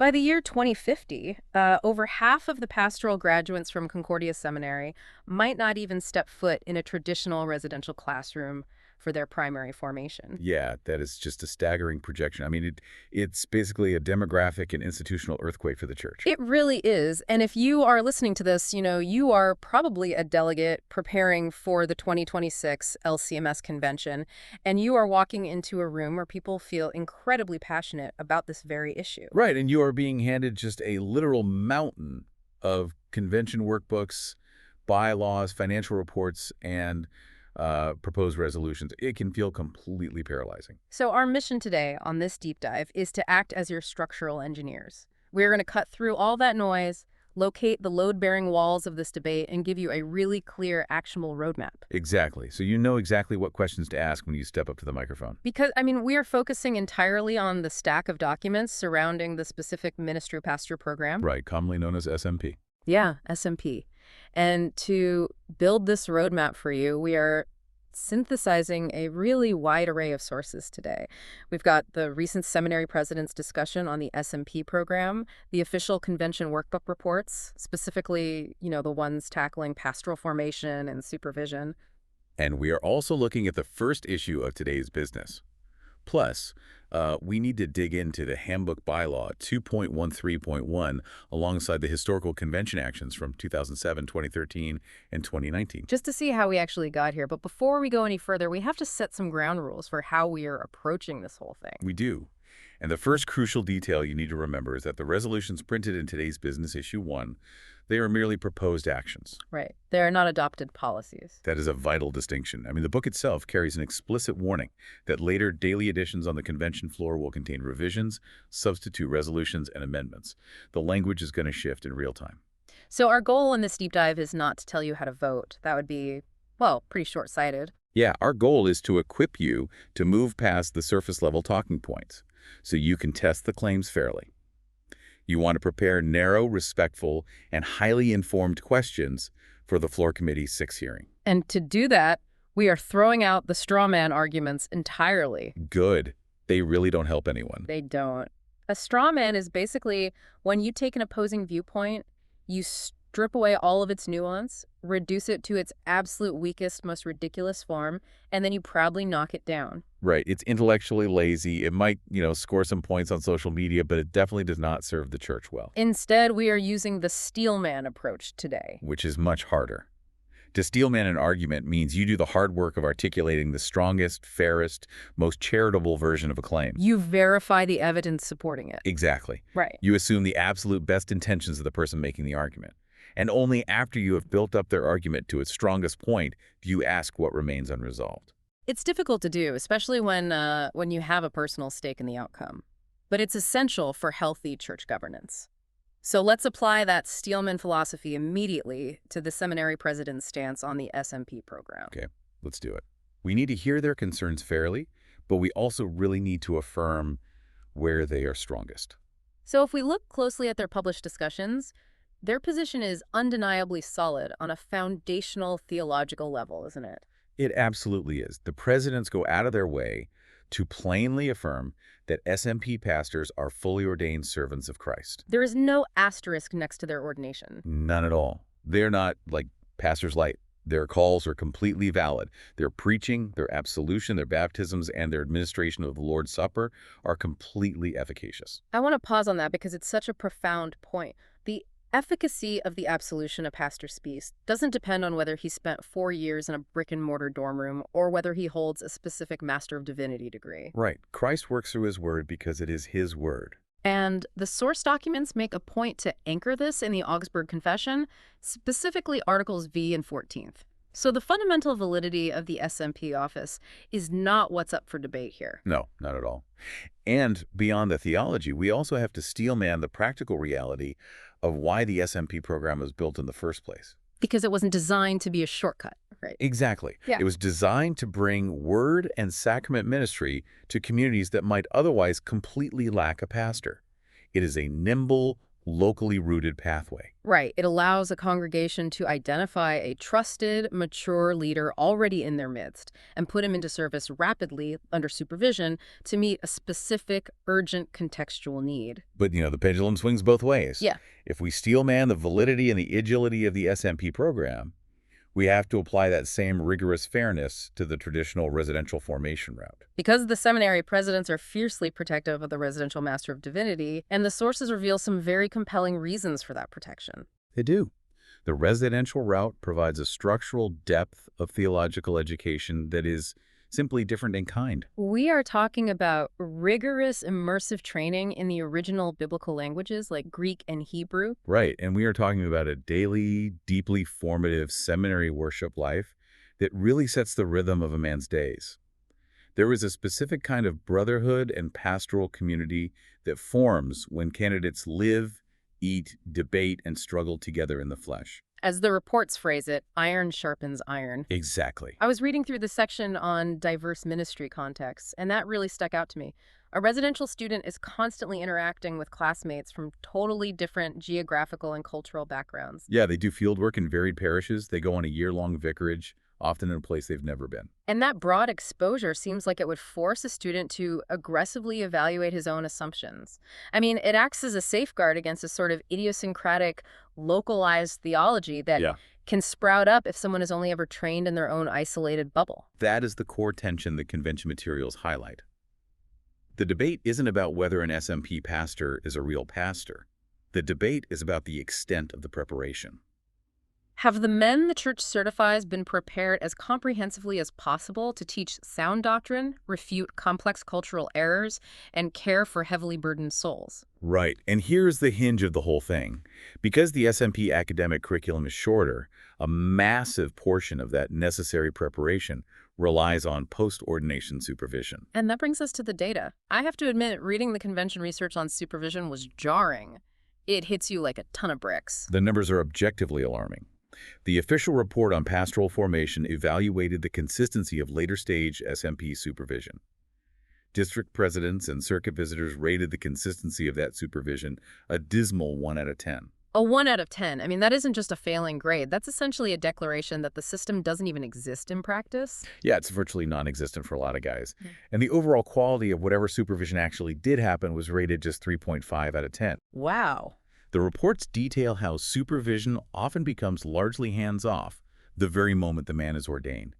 By the year 2050, over half of the pastoral graduates from Concordia Seminary might not even step foot in a traditional residential classroom for their primary formation. Yeah, that is just a staggering projection. I mean, it's basically a demographic and institutional earthquake for the church. It really is. And if you are listening to this, you are probably a delegate preparing for the 2026 LCMS Convention, and you are walking into a room where people feel incredibly passionate about this very issue. Right, and you are being handed just a literal mountain of convention workbooks, bylaws, financial reports, and proposed resolutions. It can feel completely paralyzing. So our mission today on this deep dive is to act as your structural engineers. We're going to cut through all that noise, locate the load-bearing walls of this debate, and give you a really clear, actionable roadmap. Exactly. So you know exactly what questions to ask when you step up to the microphone. Because, we are focusing entirely on the stack of documents surrounding the specific ministry pastor program. Right, commonly known as SMP. Yeah, SMP. And to build this roadmap for you, we are synthesizing a really wide array of sources today. We've got the recent seminary president's discussion on the SMP program, the official convention workbook reports, specifically, the ones tackling pastoral formation and supervision. And we are also looking at the first issue of today's business. Plus, we need to dig into the Handbook Bylaw 2.13.1 alongside the historical convention actions from 2007, 2013, and 2019. Just to see how we actually got here. But before we go any further, we have to set some ground rules for how we are approaching this whole thing. We do. And the first crucial detail you need to remember is that the resolutions printed in today's Business Issue 1, they are merely proposed actions. Right. They are not adopted policies. That is a vital distinction. I mean, the book itself carries an explicit warning that later daily editions on the convention floor will contain revisions, substitute resolutions, and amendments. The language is going to shift in real time. So our goal in this deep dive is not to tell you how to vote. That would be, well, pretty short-sighted. Yeah, our goal is to equip you to move past the surface-level talking points so you can test the claims fairly. You want to prepare narrow, respectful, and highly informed questions for the floor committee's 6th hearing. And to do that, we are throwing out the straw man arguments entirely. Good. They really don't help anyone. They don't. A straw man is basically when you take an opposing viewpoint, you strip away all of its nuance, reduce it to its absolute weakest, most ridiculous form, and then you proudly knock it down. Right. It's intellectually lazy. It might, score some points on social media, but it definitely does not serve the church well. Instead, we are using the steelman approach today. Which is much harder. To steelman an argument means you do the hard work of articulating the strongest, fairest, most charitable version of a claim. You verify the evidence supporting it. Exactly. Right. You assume the absolute best intentions of the person making the argument. And only after you have built up their argument to its strongest point do you ask what remains unresolved. It's difficult to do, especially when you have a personal stake in the outcome. But it's essential for healthy church governance. So let's apply that Steelman philosophy immediately to the seminary president's stance on the SMP program. Okay, let's do it. We need to hear their concerns fairly, but we also really need to affirm where they are strongest. So if we look closely at their published discussions, their position is undeniably solid on a foundational theological level, isn't it? It absolutely is. The presidents go out of their way to plainly affirm that SMP pastors are fully ordained servants of Christ. There is no asterisk next to their ordination. None at all. They're not like pastors light. Their calls are completely valid. Their preaching, their absolution, their baptisms, and their administration of the Lord's Supper are completely efficacious. I want to pause on that because it's such a profound point. The efficacy of the absolution a pastor speaks doesn't depend on whether he spent 4 years in a brick-and-mortar dorm room or whether he holds a specific Master of Divinity degree. Right. Christ works through his word because it is his word. And the source documents make a point to anchor this in the Augsburg Confession, specifically Articles V and 14th. So the fundamental validity of the SMP office is not what's up for debate here. No, not at all. And beyond the theology, we also have to steelman the practical reality of why the SMP program was built in the first place. Because it wasn't designed to be a shortcut, right? Exactly. Yeah. It was designed to bring word and sacrament ministry to communities that might otherwise completely lack a pastor. It is a nimble, locally rooted pathway. Right. It allows a congregation to identify a trusted, mature leader already in their midst and put him into service rapidly under supervision to meet a specific, urgent contextual need. But, the pendulum swings both ways. Yeah. If we steelman the validity and the agility of the SMP program, we have to apply that same rigorous fairness to the traditional residential formation route. Because the seminary presidents are fiercely protective of the residential master of divinity, and the sources reveal some very compelling reasons for that protection. They do. The residential route provides a structural depth of theological education that is simply different in kind. We are talking about rigorous, immersive training in the original biblical languages like Greek and Hebrew. Right, and we are talking about a daily, deeply formative seminary worship life that really sets the rhythm of a man's days. There is a specific kind of brotherhood and pastoral community that forms when candidates live, eat, debate, and struggle together in the flesh. As the reports phrase it, iron sharpens iron. Exactly. I was reading through the section on diverse ministry contexts, and that really stuck out to me. A residential student is constantly interacting with classmates from totally different geographical and cultural backgrounds. Yeah, they do field work in varied parishes. They go on a year-long vicarage, often in a place they've never been. And that broad exposure seems like it would force a student to aggressively evaluate his own assumptions. I mean, it acts as a safeguard against a sort of idiosyncratic, localized theology that can sprout up if someone is only ever trained in their own isolated bubble. That is the core tension the convention materials highlight. The debate isn't about whether an SMP pastor is a real pastor. The debate is about the extent of the preparation. Have the men the church certifies been prepared as comprehensively as possible to teach sound doctrine, refute complex cultural errors, and care for heavily burdened souls? Right, and here's the hinge of the whole thing. Because the SMP academic curriculum is shorter, a massive portion of that necessary preparation relies on post-ordination supervision. And that brings us to the data. I have to admit, reading the convention research on supervision was jarring. It hits you like a ton of bricks. The numbers are objectively alarming. The official report on pastoral formation evaluated the consistency of later-stage SMP supervision. District presidents and circuit visitors rated the consistency of that supervision a dismal 1 out of 10. A 1 out of 10. I mean, that isn't just a failing grade. That's essentially a declaration that the system doesn't even exist in practice. Yeah, it's virtually non-existent for a lot of guys. And the overall quality of whatever supervision actually did happen was rated just 3.5 out of 10. Wow. The reports detail how supervision often becomes largely hands-off the very moment the man is ordained.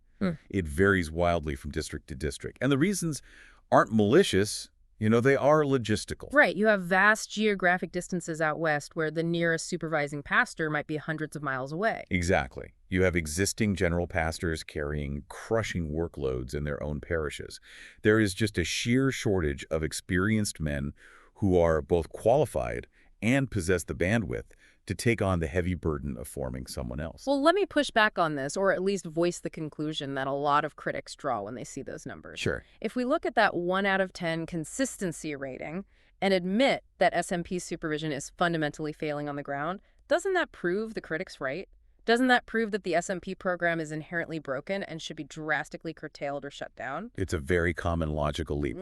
It varies wildly from district to district. And the reasons aren't malicious, they are logistical. Right. You have vast geographic distances out west where the nearest supervising pastor might be hundreds of miles away. Exactly. You have existing general pastors carrying crushing workloads in their own parishes. There is just a sheer shortage of experienced men who are both qualified and possess the bandwidth to take on the heavy burden of forming someone else. Well, let me push back on this, or at least voice the conclusion that a lot of critics draw when they see those numbers. Sure. If we look at that 1 out of 10 consistency rating and admit that SMP supervision is fundamentally failing on the ground, doesn't that prove the critics right? Doesn't that prove that the SMP program is inherently broken and should be drastically curtailed or shut down? It's a very common logical leap.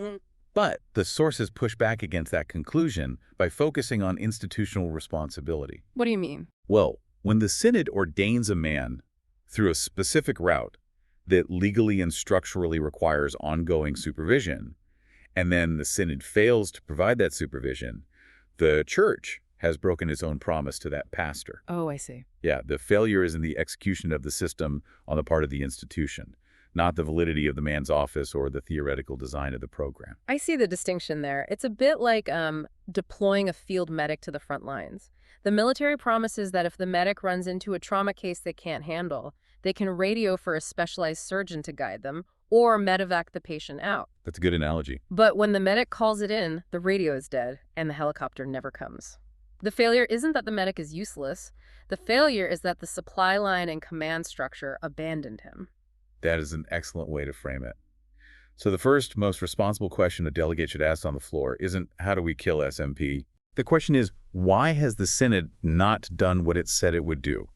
But the sources push back against that conclusion by focusing on institutional responsibility. What do you mean? Well, when the synod ordains a man through a specific route that legally and structurally requires ongoing supervision, and then the synod fails to provide that supervision, the church has broken its own promise to that pastor. Oh, I see. Yeah, the failure is in the execution of the system on the part of the institution, not the validity of the man's office or the theoretical design of the program. I see the distinction there. It's a bit like deploying a field medic to the front lines. The military promises that if the medic runs into a trauma case they can't handle, they can radio for a specialized surgeon to guide them or medevac the patient out. That's a good analogy. But when the medic calls it in, the radio is dead and the helicopter never comes. The failure isn't that the medic is useless. The failure is that the supply line and command structure abandoned him. That is an excellent way to frame it. So the first, most responsible question a delegate should ask on the floor isn't, how do we kill SMP? The question is, why has the synod not done what it said it would do?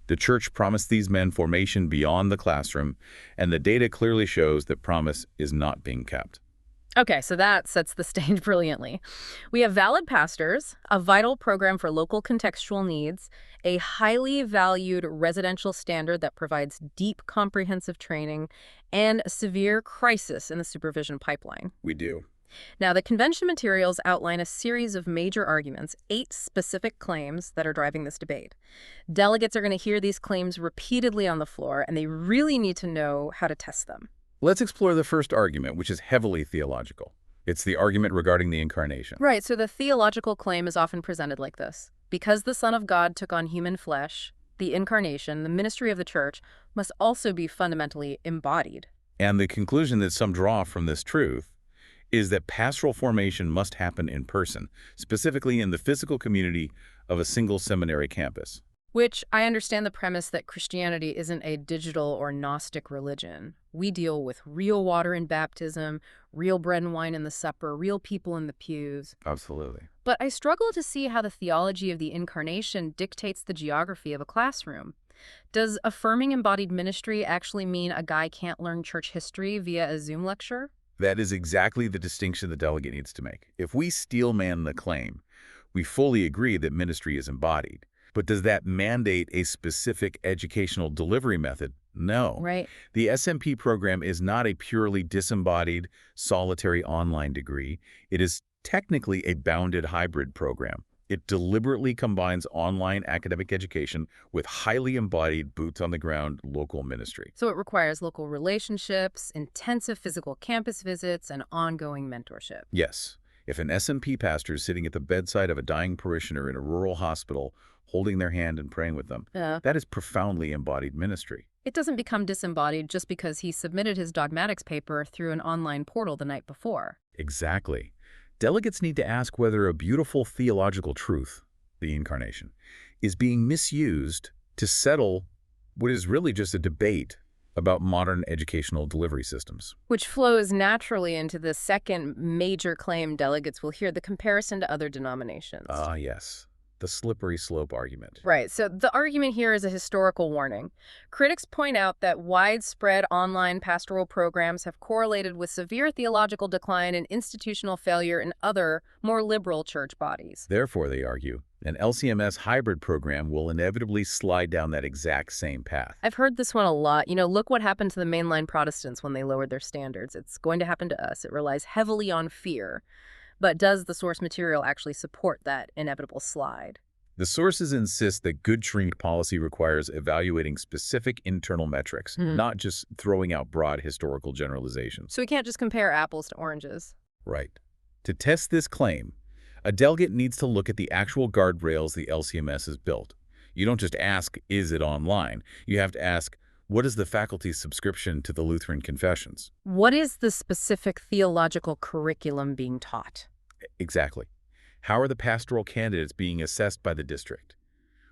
The church promised these men formation beyond the classroom, and the data clearly shows that promise is not being kept. Okay, so that sets the stage brilliantly. We have valid pastors, a vital program for local contextual needs, a highly valued residential standard that provides deep, comprehensive training, and a severe crisis in the supervision pipeline. We do. Now, the convention materials outline a series of major arguments, 8 specific claims that are driving this debate. Delegates are going to hear these claims repeatedly on the floor, and they really need to know how to test them. Let's explore the first argument, which is heavily theological. It's the argument regarding the incarnation. Right, so the theological claim is often presented like this. Because the Son of God took on human flesh, the incarnation, the ministry of the church, must also be fundamentally embodied. And the conclusion that some draw from this truth is that pastoral formation must happen in person, specifically in the physical community of a single seminary campus. Which I understand the premise that Christianity isn't a digital or Gnostic religion. We deal with real water in baptism, real bread and wine in the supper, real people in the pews. Absolutely. But I struggle to see how the theology of the incarnation dictates the geography of a classroom. Does affirming embodied ministry actually mean a guy can't learn church history via a Zoom lecture? That is exactly the distinction the delegate needs to make. If we steelman the claim, we fully agree that ministry is embodied. But does that mandate a specific educational delivery method? No. Right. The SMP program is not a purely disembodied, solitary online degree. It is technically a bounded hybrid program. It deliberately combines online academic education with highly embodied, boots-on-the-ground local ministry. So it requires local relationships, intensive physical campus visits, and ongoing mentorship. Yes. If an SMP pastor is sitting at the bedside of a dying parishioner in a rural hospital, holding their hand and praying with them, that is profoundly embodied ministry. It doesn't become disembodied just because he submitted his dogmatics paper through an online portal the night before. Exactly. Delegates need to ask whether a beautiful theological truth, the incarnation, is being misused to settle what is really just a debate about modern educational delivery systems. Which flows naturally into the second major claim delegates will hear, the comparison to other denominations. Ah, yes. The slippery slope argument. Right, so the argument here is a historical warning. Critics point out that widespread online pastoral programs have correlated with severe theological decline and institutional failure in other, more liberal church bodies. Therefore, they argue, an LCMS hybrid program will inevitably slide down that exact same path. I've heard this one a lot. You know, look what happened to the mainline Protestants when they lowered their standards. It's going to happen to us. It relies heavily on fear. But does the source material actually support that inevitable slide? The sources insist that good shrink policy requires evaluating specific internal metrics, not just throwing out broad historical generalizations. So we can't just compare apples to oranges. Right. To test this claim, a delegate needs to look at the actual guardrails the LCMS has built. You don't just ask, is it online? You have to ask, what is the faculty's subscription to the Lutheran confessions? What is the specific theological curriculum being taught? Exactly. How are the pastoral candidates being assessed by the district?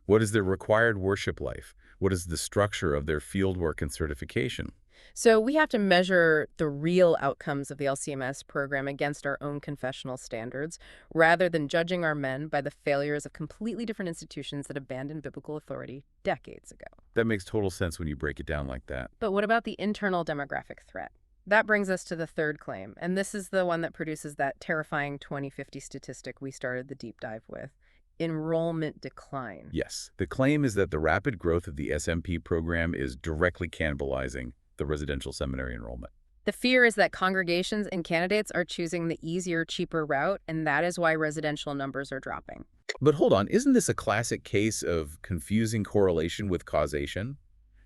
What is their required worship life? What is the structure of their fieldwork and certification? So we have to measure the real outcomes of the LCMS program against our own confessional standards, rather than judging our men by the failures of completely different institutions that abandoned biblical authority decades ago. That makes total sense when you break it down like that. But what about the internal demographic threat? That brings us to the third claim, and this is the one that produces that terrifying 2050 statistic we started the deep dive with: enrollment decline. Yes, the claim is that the rapid growth of the SMP program is directly cannibalizing the residential seminary enrollment. The fear is that congregations and candidates are choosing the easier, cheaper route, and that is why residential numbers are dropping. But hold on, isn't this a classic case of confusing correlation with causation?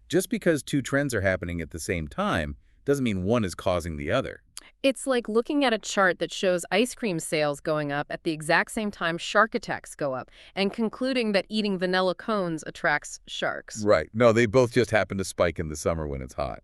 Just because two trends are happening at the same time doesn't mean one is causing the other. It's like looking at a chart that shows ice cream sales going up at the exact same time shark attacks go up, and concluding that eating vanilla cones attracts sharks. Right. No, they both just happen to spike in the summer when it's hot.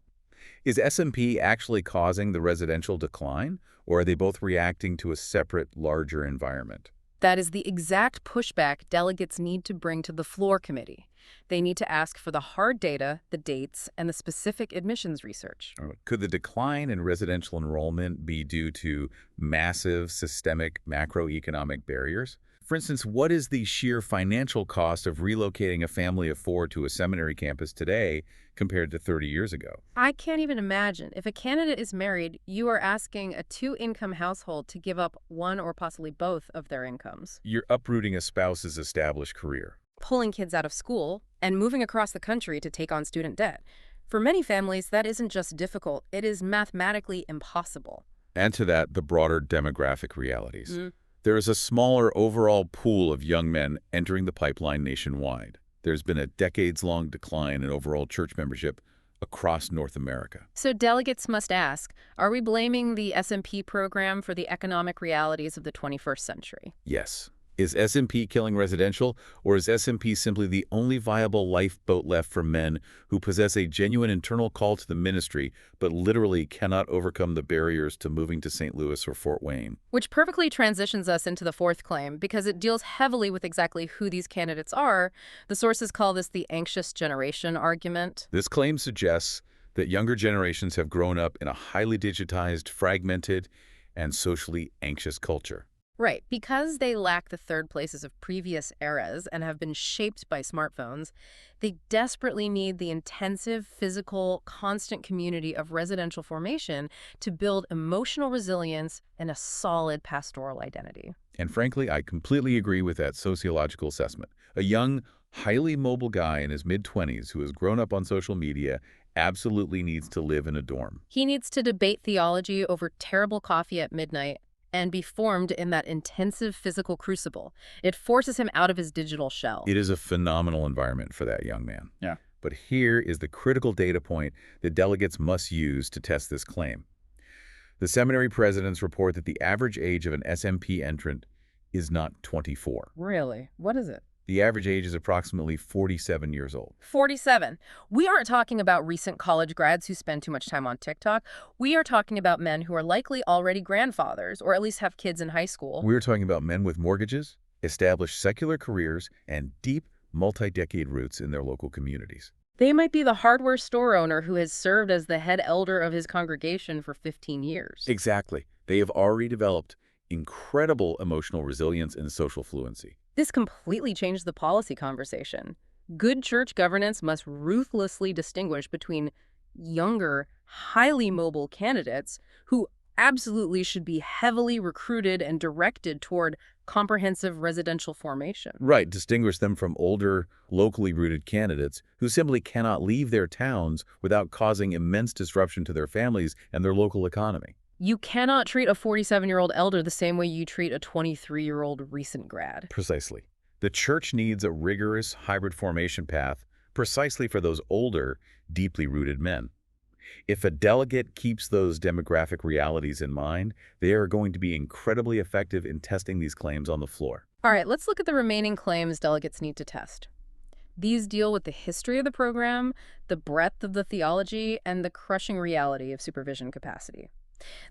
Is SMP actually causing the residential decline, or are they both reacting to a separate, larger environment? That is the exact pushback delegates need to bring to the floor committee. They need to ask for the hard data, the dates, and the specific admissions research. Could the decline in residential enrollment be due to massive systemic macroeconomic barriers? For instance, what is the sheer financial cost of relocating a family of 4 to a seminary campus today compared to 30 years ago? I can't even imagine. If a candidate is married, you are asking a two-income household to give up one or possibly both of their incomes, You're uprooting a spouse's established career. pulling kids out of school, and moving across the country to take on student debt. For many families, that isn't just difficult, it is mathematically impossible. Add to that the broader demographic realities. There is a smaller overall pool of young men entering the pipeline nationwide. There's been a decades-long decline in overall church membership across North America. So delegates must ask, are we blaming the SMP program for the economic realities of the 21st century? Yes. Is SMP killing residential, or is SMP simply the only viable lifeboat left for men who possess a genuine internal call to the ministry but literally cannot overcome the barriers to moving to St. Louis or Fort Wayne? Which perfectly transitions us into the fourth claim, because it deals heavily with exactly who these candidates are. The sources call this the anxious generation argument. This claim suggests that younger generations have grown up in a highly digitized, fragmented, and socially anxious culture. Right, because they lack the third places of previous eras and have been shaped by smartphones, they desperately need the intensive, physical, constant community of residential formation to build emotional resilience and a solid pastoral identity. And frankly, I completely agree with that sociological assessment. A young, highly mobile guy in his mid-20s who has grown up on social media absolutely needs to live in a dorm. He needs to debate theology over terrible coffee at midnight and be formed in that intensive physical crucible. It forces him out of his digital shell. It is a phenomenal environment for that young man. Yeah. But here is the critical data point that delegates must use to test this claim. The seminary presidents report that the average age of an SMP entrant is not 24. Really? What is it? The average age is approximately 47 years old. 47. We aren't talking about recent college grads who spend too much time on TikTok. We are talking about men who are likely already grandfathers, or at least have kids in high school. We're talking about men with mortgages, established secular careers, and deep, multi-decade roots in their local communities. They might be the hardware store owner who has served as the head elder of his congregation for 15 years. Exactly. They have already developed incredible emotional resilience and social fluency. This completely changed the policy conversation. Good church governance must ruthlessly distinguish between younger, highly mobile candidates who absolutely should be heavily recruited and directed toward comprehensive residential formation. Right, distinguish them from older, locally rooted candidates who simply cannot leave their towns without causing immense disruption to their families and their local economy. You cannot treat a 47-year-old elder the same way you treat a 23-year-old recent grad. Precisely. The church needs a rigorous hybrid formation path precisely for those older, deeply rooted men. If a delegate keeps those demographic realities in mind, they are going to be incredibly effective in testing these claims on the floor. All right, let's look at the remaining claims delegates need to test. These deal with the history of the program, the breadth of the theology, and the crushing reality of supervision capacity.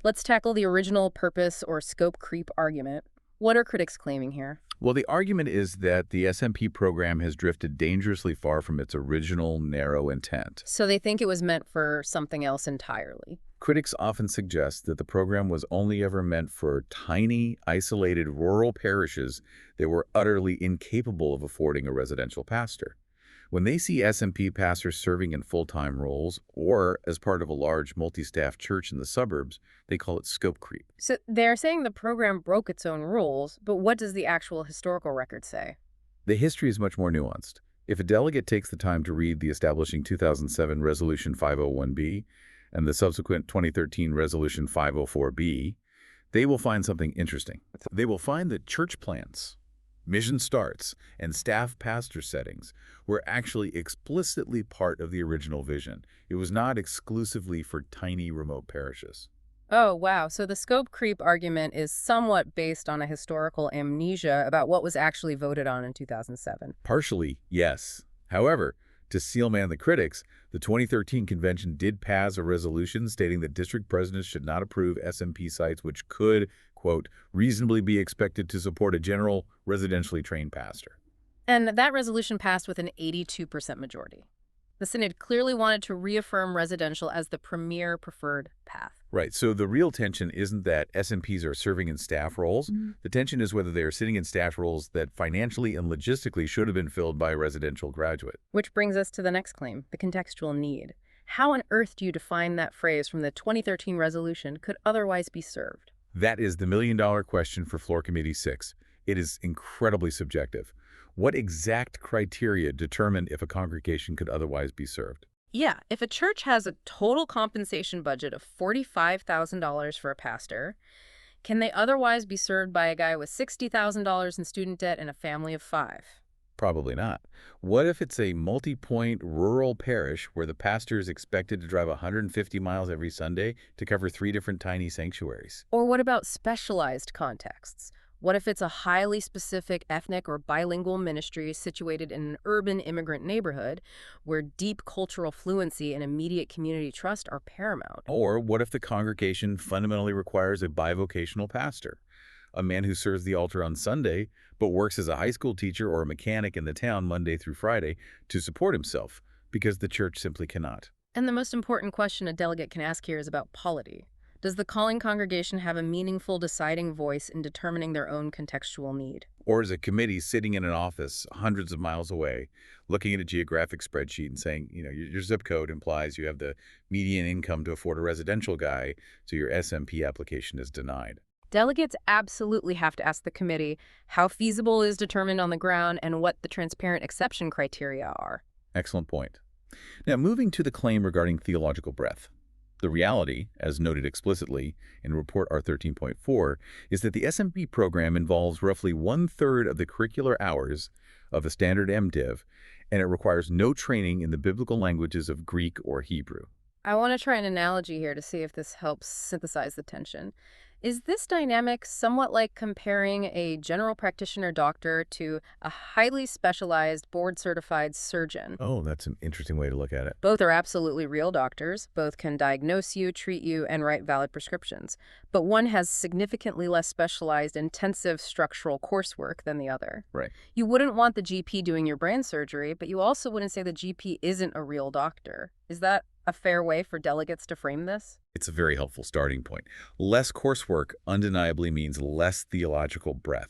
Let's tackle the original purpose or scope creep argument. What are critics claiming here? Well, the argument is that the SMP program has drifted dangerously far from its original narrow intent. So they think it was meant for something else entirely. Critics often suggest that the program was only ever meant for tiny, isolated rural parishes that were utterly incapable of affording a residential pastor. When they see SMP pastors serving in full-time roles or as part of a large multi-staff church in the suburbs, they call it scope creep. So they're saying the program broke its own rules, but what does the actual historical record say? The history is much more nuanced. If a delegate takes the time to read the establishing 2007 Resolution 501B and the subsequent 2013 Resolution 504B, they will find something interesting. They will find that church plants, mission starts, and staff pastor settings were actually explicitly part of the original vision. It was not exclusively for tiny remote parishes. Oh, wow. So the scope creep argument is somewhat based on a historical amnesia about what was actually voted on in 2007. Partially, yes. However, to steelman the critics, the 2013 convention did pass a resolution stating that district presidents should not approve SMP sites which could, quote, reasonably be expected to support a general residentially trained pastor. And that resolution passed with an 82% majority. The Synod clearly wanted to reaffirm residential as the premier preferred path. Right, so the real tension isn't that SMPs are serving in staff roles. The tension is whether they are sitting in staff roles that financially and logistically should have been filled by a residential graduate. Which brings us to the next claim, the contextual need. How on earth do you define that phrase from the 2013 resolution could otherwise be served? That is the million-dollar question for Floor Committee 6. It is incredibly subjective. What exact criteria determine if a congregation could otherwise be served? Yeah, if a church has a total compensation budget of $45,000 for a pastor, can they otherwise be served by a guy with $60,000 in student debt and a family of 5? Probably not. What if it's a multi-point rural parish where the pastor is expected to drive 150 miles every Sunday to cover 3 different tiny sanctuaries? Or what about specialized contexts? What if it's a highly specific ethnic or bilingual ministry situated in an urban immigrant neighborhood where deep cultural fluency and immediate community trust are paramount? Or what if the congregation fundamentally requires a bivocational pastor, a man who serves the altar on Sunday but works as a high school teacher or a mechanic in the town Monday through Friday to support himself because the church simply cannot? And the most important question a delegate can ask here is about polity. Does the calling congregation have a meaningful deciding voice in determining their own contextual need? Or is a committee sitting in an office hundreds of miles away, looking at a geographic spreadsheet and saying, your zip code implies you have the median income to afford a residential guy, so your SMP application is denied? Delegates absolutely have to ask the committee how feasible is determined on the ground and what the transparent exception criteria are. Excellent point. Now, moving to the claim regarding theological breadth. The reality, as noted explicitly in Report R13.4, is that the SMP program involves roughly 1/3 of the curricular hours of a standard MDiv, and it requires no training in the biblical languages of Greek or Hebrew. I want to try an analogy here to see if this helps synthesize the tension. Is this dynamic somewhat like comparing a general practitioner doctor to a highly specialized, board-certified surgeon? Oh, that's an interesting way to look at it. Both are absolutely real doctors. Both can diagnose you, treat you, and write valid prescriptions. But one has significantly less specialized, intensive structural coursework than the other. Right. You wouldn't want the GP doing your brain surgery, but you also wouldn't say the GP isn't a real doctor. Is that a fair way for delegates to frame this? It's a very helpful starting point. Less coursework undeniably means less theological breadth.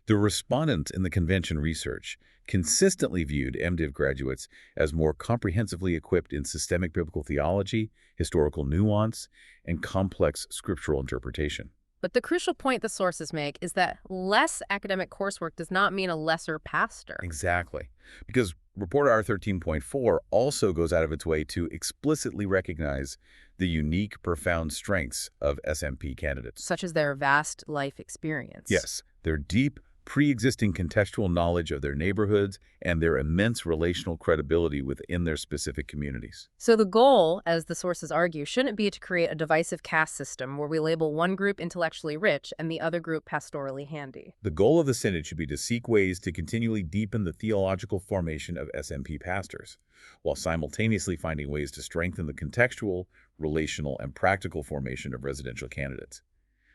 The respondents in the convention research consistently viewed MDiv graduates as more comprehensively equipped in systemic biblical theology, historical nuance, and complex scriptural interpretation. But the crucial point the sources make is that less academic coursework does not mean a lesser pastor. Exactly. Because Report R13.4 also goes out of its way to explicitly recognize the unique, profound strengths of SMP candidates. Such as their vast life experience. Yes, their deep, pre-existing contextual knowledge of their neighborhoods and their immense relational credibility within their specific communities. So the goal, as the sources argue, shouldn't be to create a divisive caste system where we label one group intellectually rich and the other group pastorally handy. The goal of the Synod should be to seek ways to continually deepen the theological formation of SMP pastors, while simultaneously finding ways to strengthen the contextual, relational, and practical formation of residential candidates.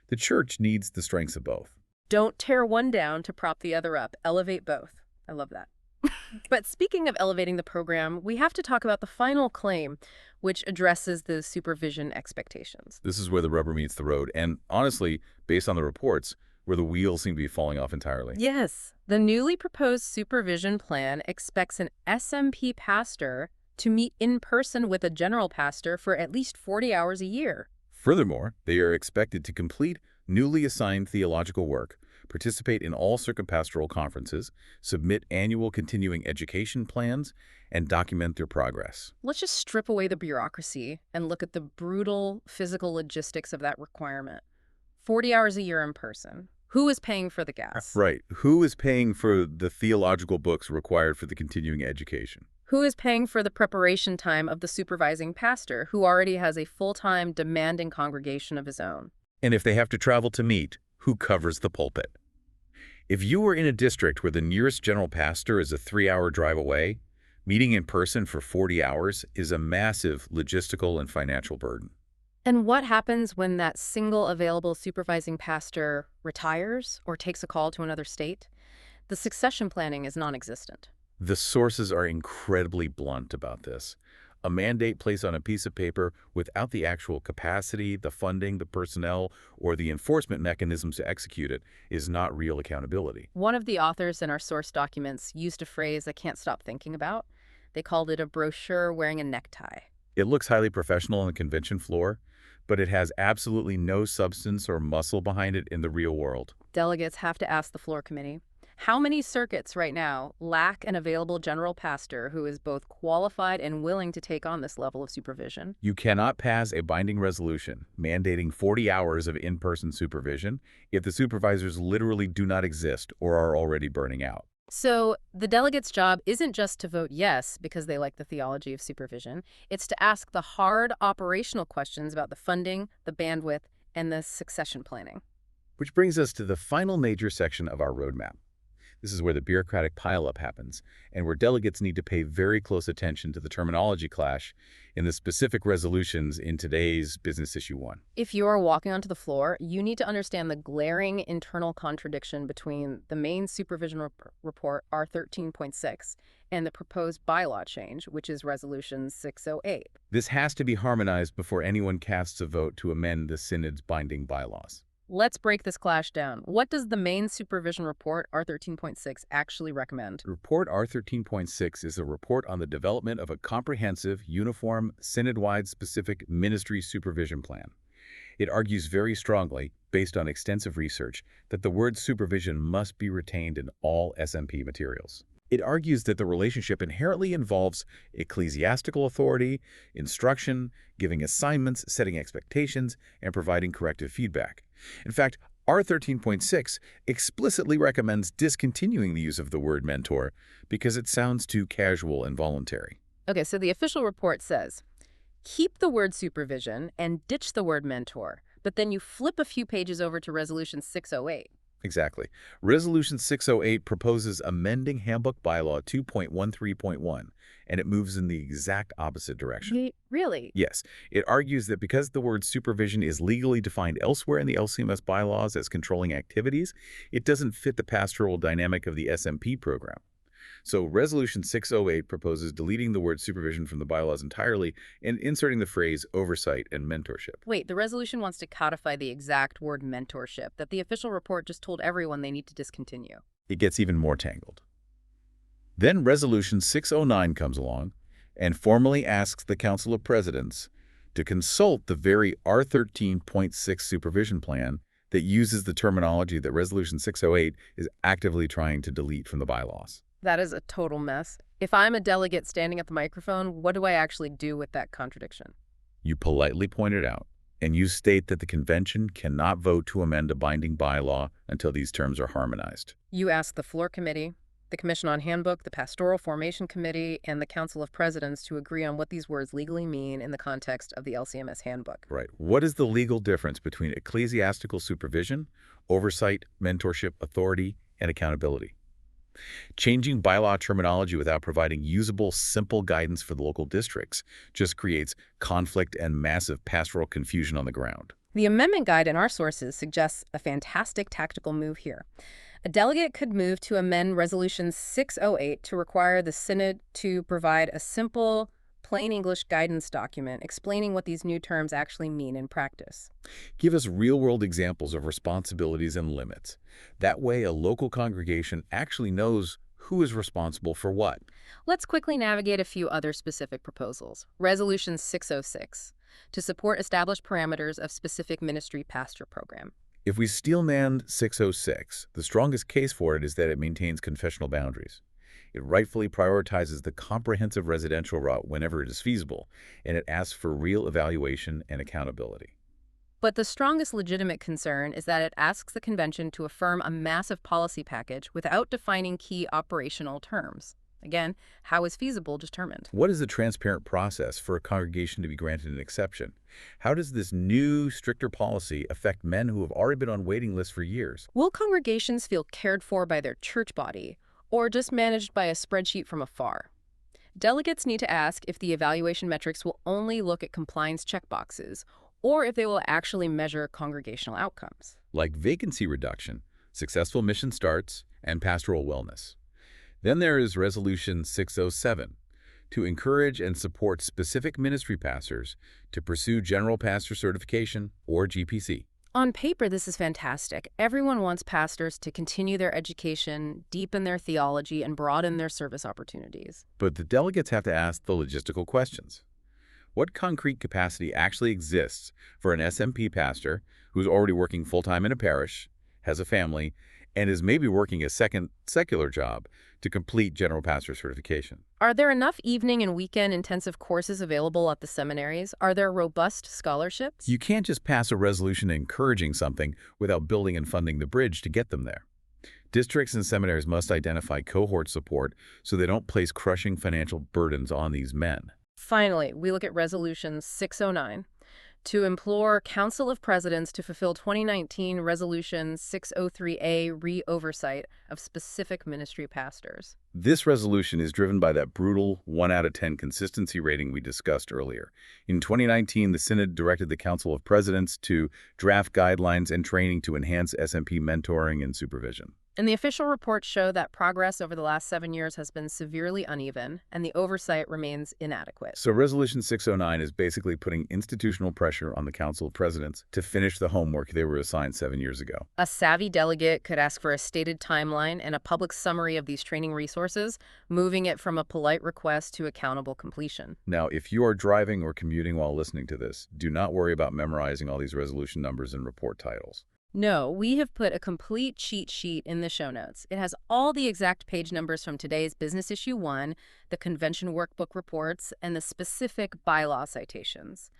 The Church needs the strengths of both. Don't tear one down to prop the other up. Elevate both. I love that. But speaking of elevating the program, we have to talk about the final claim, which addresses the supervision expectations. This is where the rubber meets the road, and honestly, based on the reports, where the wheels seem to be falling off entirely. Yes. The newly proposed supervision plan expects an SMP pastor to meet in person with a general pastor for at least 40 hours a year. Furthermore, they are expected to complete newly assigned theological work, participate in all circumpastoral conferences, submit annual continuing education plans, and document their progress. Let's just strip away the bureaucracy and look at the brutal physical logistics of that requirement. 40 hours a year in person. Who is paying for the gas? Right. Who is paying for the theological books required for the continuing education? Who is paying for the preparation time of the supervising pastor, who already has a full-time, demanding congregation of his own? And if they have to travel to meet, who covers the pulpit? If you were in a district where the nearest general pastor is a 3-hour drive away, meeting in person for 40 hours is a massive logistical and financial burden. And what happens when that single available supervising pastor retires or takes a call to another state? The succession planning is non-existent. The sources are incredibly blunt about this. A mandate placed on a piece of paper without the actual capacity, the funding, the personnel, or the enforcement mechanisms to execute it is not real accountability. One of the authors in our source documents used a phrase I can't stop thinking about. They called it a brochure wearing a necktie. It looks highly professional on the convention floor, but it has absolutely no substance or muscle behind it in the real world. Delegates have to ask the floor committee, how many circuits right now lack an available general pastor who is both qualified and willing to take on this level of supervision? You cannot pass a binding resolution mandating 40 hours of in-person supervision if the supervisors literally do not exist or are already burning out. So the delegate's job isn't just to vote yes because they like the theology of supervision. It's to ask the hard operational questions about the funding, the bandwidth, and the succession planning. Which brings us to the final major section of our roadmap. This is where the bureaucratic pileup happens, and where delegates need to pay very close attention to the terminology clash in the specific resolutions in today's Business Issue 1. If you are walking onto the floor, you need to understand the glaring internal contradiction between the main supervision report, R13.6, and the proposed bylaw change, which is Resolution 608. This has to be harmonized before anyone casts a vote to amend the Synod's binding bylaws. Let's break this clash down. What does the main supervision report, R13.6, actually recommend? Report R13.6 is a report on the development of a comprehensive, uniform, synod-wide specific ministry supervision plan. It argues very strongly, based on extensive research, that the word supervision must be retained in all SMP materials. It argues that the relationship inherently involves ecclesiastical authority, instruction, giving assignments, setting expectations, and providing corrective feedback. In fact, R13.6 explicitly recommends discontinuing the use of the word mentor because it sounds too casual and voluntary. Okay, so the official report says, keep the word supervision and ditch the word mentor, but then you flip a few pages over to Resolution 608. Exactly. Resolution 608 proposes amending Handbook Bylaw 2.13.1, and it moves in the exact opposite direction. Really? Yes. It argues that because the word supervision is legally defined elsewhere in the LCMS bylaws as controlling activities, it doesn't fit the pastoral dynamic of the SMP program. So Resolution 608 proposes deleting the word supervision from the bylaws entirely and inserting the phrase oversight and mentorship. Wait, the resolution wants to codify the exact word mentorship that the official report just told everyone they need to discontinue. It gets even more tangled. Then Resolution 609 comes along and formally asks the Council of Presidents to consult the very R13.6 supervision plan that uses the terminology that Resolution 608 is actively trying to delete from the bylaws. That is a total mess. If I'm a delegate standing at the microphone, what do I actually do with that contradiction? You politely point it out, and you state that the convention cannot vote to amend a binding bylaw until these terms are harmonized. You ask the floor committee, the Commission on Handbook, the Pastoral Formation Committee, and the Council of Presidents to agree on what these words legally mean in the context of the LCMS Handbook. Right. What is the legal difference between ecclesiastical supervision, oversight, mentorship, authority, and accountability? Changing bylaw terminology without providing usable, simple guidance for the local districts just creates conflict and massive pastoral confusion on the ground. The amendment guide in our sources suggests a fantastic tactical move here. A delegate could move to amend Resolution 608 to require the Synod to provide a simple, plain English guidance document explaining what these new terms actually mean in practice. Give us real-world examples of responsibilities and limits. That way, a local congregation actually knows who is responsible for what. Let's quickly navigate a few other specific proposals. Resolution 606, to support established parameters of specific ministry pastor program. If we steelman 606, the strongest case for it is that it maintains confessional boundaries. It rightfully prioritizes the comprehensive residential route whenever it is feasible, and it asks for real evaluation and accountability. But the strongest legitimate concern is that it asks the convention to affirm a massive policy package without defining key operational terms. Again, how is feasible determined? What is the transparent process for a congregation to be granted an exception? How does this new, stricter policy affect men who have already been on waiting lists for years? Will congregations feel cared for by their church body, or just managed by a spreadsheet from afar? Delegates need to ask if the evaluation metrics will only look at compliance checkboxes, or if they will actually measure congregational outcomes. Like vacancy reduction, successful mission starts, and pastoral wellness. Then there is Resolution 607, to encourage and support specific ministry pastors to pursue General Pastor Certification, or GPC. On paper, this is fantastic. Everyone wants pastors to continue their education, deepen their theology, and broaden their service opportunities. But the delegates have to ask the logistical questions. What concrete capacity actually exists for an SMP pastor who's already working full-time in a parish, has a family, and is maybe working a second secular job to complete General Pastor Certification? Are there enough evening and weekend intensive courses available at the seminaries? Are there robust scholarships? You can't just pass a resolution encouraging something without building and funding the bridge to get them there. Districts and seminaries must identify cohort support so they don't place crushing financial burdens on these men. Finally, we look at Resolution 609, to implore Council of Presidents to fulfill 2019 Resolution 603A re-oversight of specific ministry pastors. This resolution is driven by that brutal 1 out of 10 consistency rating we discussed earlier. In 2019, the Synod directed the Council of Presidents to draft guidelines and training to enhance SMP mentoring and supervision. And the official reports show that progress over the last 7 years has been severely uneven, and the oversight remains inadequate. So Resolution 609 is basically putting institutional pressure on the Council of Presidents to finish the homework they were assigned 7 years ago. A savvy delegate could ask for a stated timeline and a public summary of these training resources, moving it from a polite request to accountable completion. Now, if you are driving or commuting while listening to this, do not worry about memorizing all these resolution numbers and report titles. No, we have put a complete cheat sheet in the show notes. It has all the exact page numbers from today's Business Issue 1, the convention workbook reports, and the specific bylaw citations.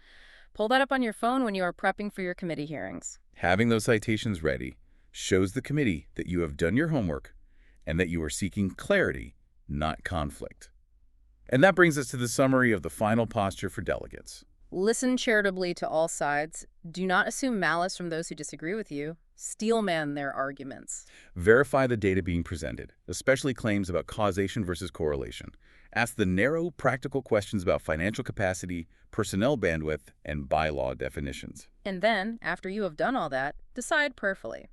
Pull that up on your phone when you are prepping for your committee hearings. Having those citations ready shows the committee that you have done your homework and that you are seeking clarity, not conflict. And that brings us to the summary of the final posture for delegates. Listen charitably to all sides. Do not assume malice from those who disagree with you. Steelman their arguments. Verify the data being presented, especially claims about causation versus correlation. Ask the narrow, practical questions about financial capacity, personnel bandwidth, and bylaw definitions. And then, after you have done all that, decide prayerfully.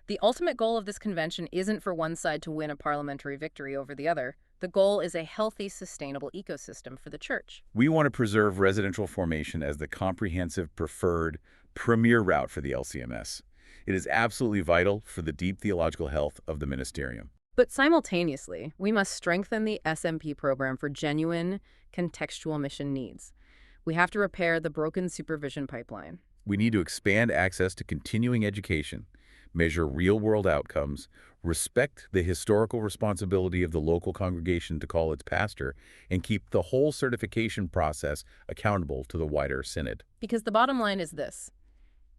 The ultimate goal of this convention isn't for one side to win a parliamentary victory over the other. The goal is a healthy, sustainable ecosystem for the church. We want to preserve residential formation as the comprehensive, preferred, premier route for the LCMS. It is absolutely vital for the deep theological health of the ministerium. But simultaneously, we must strengthen the SMP program for genuine, contextual mission needs. We have to repair the broken supervision pipeline. We need to expand access to continuing education, measure real-world outcomes, respect the historical responsibility of the local congregation to call its pastor, and keep the whole certification process accountable to the wider synod. Because the bottom line is this: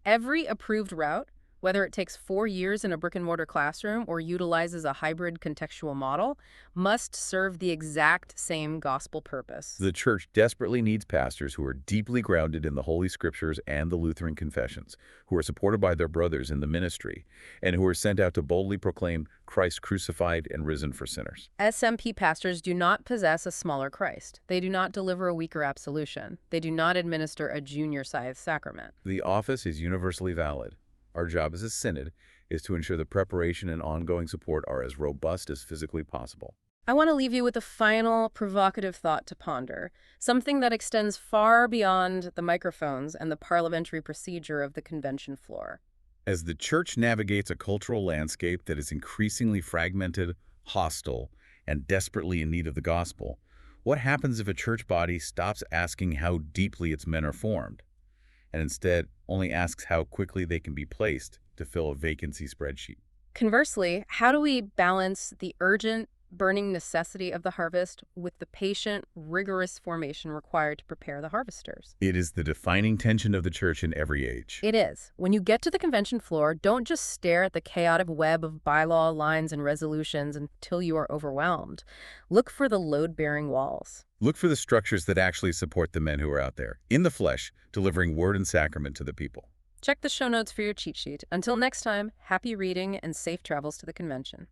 every approved route, whether it takes 4 years in a brick-and-mortar classroom or utilizes a hybrid contextual model, must serve the exact same gospel purpose. The church desperately needs pastors who are deeply grounded in the Holy Scriptures and the Lutheran confessions, who are supported by their brothers in the ministry, and who are sent out to boldly proclaim Christ crucified and risen for sinners. SMP pastors do not possess a smaller Christ. They do not deliver a weaker absolution. They do not administer a junior-sized sacrament. The office is universally valid. Our job as a synod is to ensure the preparation and ongoing support are as robust as physically possible. I want to leave you with a final provocative thought to ponder, something that extends far beyond the microphones and the parliamentary procedure of the convention floor. As the church navigates a cultural landscape that is increasingly fragmented, hostile, and desperately in need of the gospel, what happens if a church body stops asking how deeply its men are formed, and instead only asks how quickly they can be placed to fill a vacancy spreadsheet? Conversely, how do we balance the urgent, burning necessity of the harvest with the patient, rigorous formation required to prepare the harvesters? It is the defining tension of the church in every age. It is. When you get to the convention floor, don't just stare at the chaotic web of bylaw lines and resolutions until you are overwhelmed. Look for the load-bearing walls. Look for the structures that actually support the men who are out there, in the flesh, delivering word and sacrament to the people. Check the show notes for your cheat sheet. Until next time, happy reading and safe travels to the convention.